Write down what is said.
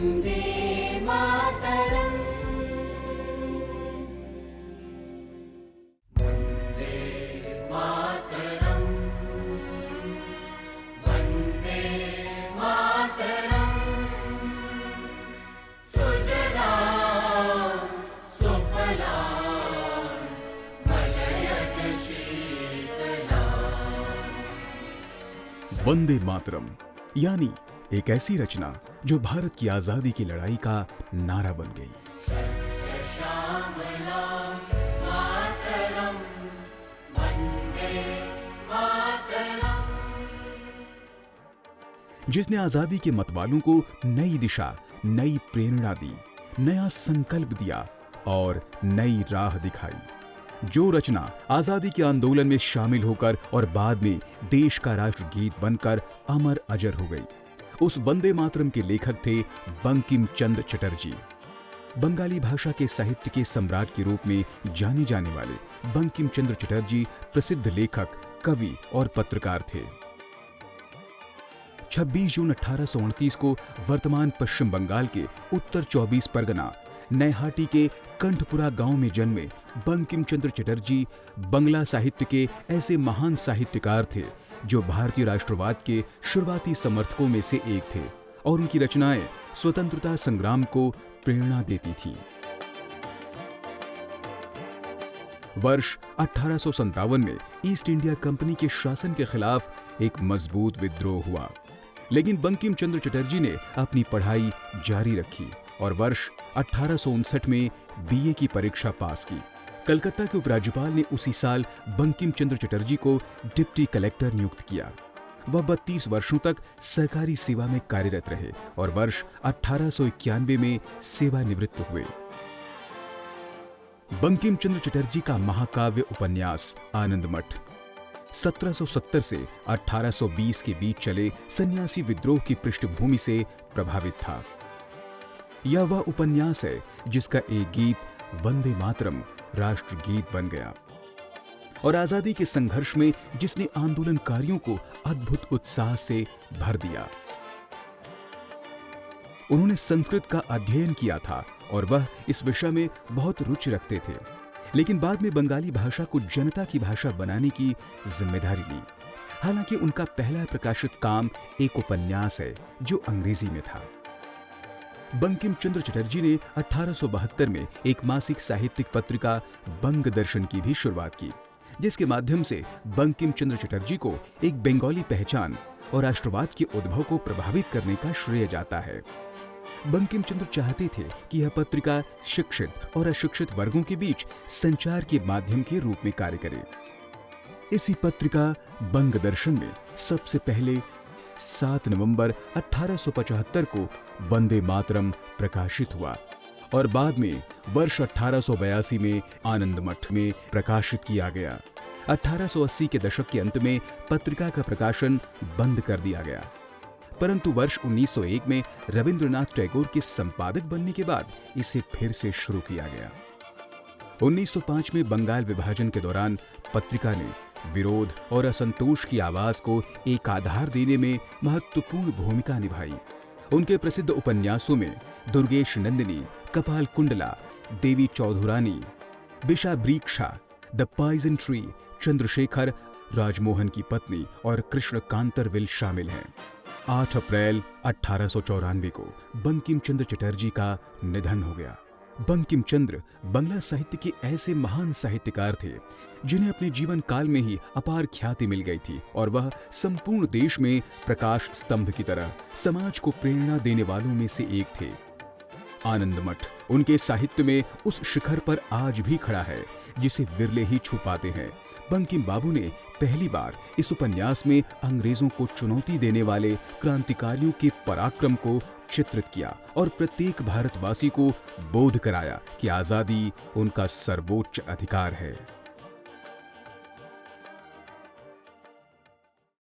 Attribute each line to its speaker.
Speaker 1: वंदे मातरम यानी एक ऐसी रचना जो भारत की आजादी की लड़ाई का नारा बन गई। जिसने आजादी के मतवालों को नई दिशा, नई प्रेरणा दी, नया संकल्प दिया और नई राह दिखाई। जो रचना आजादी के आंदोलन में शामिल होकर और बाद में देश का राष्ट्रगीत बनकर अमर अजर हो गई, उस वंदे मातरम के लेखक थे बंकिम चंद्र चटर्जी। बंगाली भाषा के साहित्य के सम्राट के रूप में जाने जाने वाले बंकिम चंद्र चटर्जी प्रसिद्ध लेखक, कवि और पत्रकार थे। 26 जून 1838 को वर्तमान पश्चिम बंगाल के उत्तर 24 परगना नैहाटी के कंठपुरा गांव में जन्मे बंकिम चंद्र चटर्जी बंगला साहित्य के ऐसे महान साहित्यकार थे जो भारतीय राष्ट्रवाद के शुरुआती समर्थकों में से एक थे और उनकी रचनाएं स्वतंत्रता संग्राम को प्रेरणा देती थी। वर्ष 1857 में ईस्ट इंडिया कंपनी के शासन के खिलाफ एक मजबूत विद्रोह हुआ, लेकिन बंकिम चंद्र चटर्जी ने अपनी पढ़ाई जारी रखी और वर्ष 1859 में बीए की परीक्षा पास की। कलकत्ता के उपराज्यपाल ने उसी साल बंकिम चंद्र चटर्जी को डिप्टी कलेक्टर नियुक्त किया। वह 32 वर्षों तक सरकारी सेवा में कार्यरत रहे और वर्ष 1891 में सेवानिवृत्त हुए। बंकिम चंद्र चटर्जी का महाकाव्य उपन्यास आनंद मठ 1770 से 1820 के बीच चले सन्यासी विद्रोह की पृष्ठभूमि से प्रभावित था। यह वह उपन्यास है जिसका एक गीत वंदे मातरम राष्ट्रगीत बन गया और आजादी के संघर्ष में जिसने आंदोलनकारियों को अद्भुत उत्साह से भर दिया। उन्होंने संस्कृत का अध्ययन किया था और वह इस विषय में बहुत रुचि रखते थे, लेकिन बाद में बंगाली भाषा को जनता की भाषा बनाने की जिम्मेदारी ली। हालांकि उनका पहला प्रकाशित काम एक उपन्यास है जो अंग्रेजी में था। बंकिम चंद्र चटर्जी ने 1872 में एक मासिक साहित्यिक पत्रिका बंग दर्शन की भी शुरुआत की, जिसके माध्यम से बंकिम चंद्र चटर्जी को एक बंगाली पहचान और राष्ट्रवाद के उद्भव को प्रभावित करने का श्रेय जाता है। बंकिम चंद्र चाहते थे कि यह पत्रिका शिक्षित और अशिक्षित वर्गों के बीच संचार के माध्यम के रूप में कार्य करे। इसी पत्रिका बंग दर्शन में सबसे पहले 7 नवंबर 1875 को वंदे मातरम प्रकाशित हुआ और बाद में वर्ष 1882 में आनंद मठ में प्रकाशित किया गया। 1880 के दशक के अंत में पत्रिका का प्रकाशन बंद कर दिया गया, परंतु वर्ष 1901 में रविंद्रनाथ टैगोर के संपादक बनने के बाद इसे फिर से शुरू किया गया। 1905 में बंगाल विभाजन के दौरान पत्रिका ने विरोध और असंतोष की आवाज को एक आधार देने में महत्वपूर्ण भूमिका निभाई। उनके प्रसिद्ध उपन्यासों में Durgeshnandini, Kapalkundala, Devi Chaudhurani, Bishabriksha, the Poison Tree, Chandrashekhar, Rajmohan की पत्नी और कृष्ण कांतरविल शामिल हैं। 8 अप्रैल 1894 को बंकिम चंद्र चटर्जी का निधन हो गया। बंकिम चंद्र बंगला साहित्य के ऐसे महान साहित्यकार थे जिन्हें अपने जीवन काल में ही अपार ख्याति मिल गई थी और वह संपूर्ण देश में प्रकाश स्तंभ की तरह समाज को प्रेरणा देने वालों में से एक थे। आनंद मठ उनके साहित्य में उस शिखर पर आज भी खड़ा है जिसे विरले ही छू पाते हैं। बंकिम बाबू ने पहली बार इस उपन्यास में अंग्रेजों को चुनौती देने वाले क्रांतिकारियों के पराक्रम को चित्रित किया और प्रत्येक भारतवासी को बोध कराया कि आजादी उनका सर्वोच्च अधिकार है।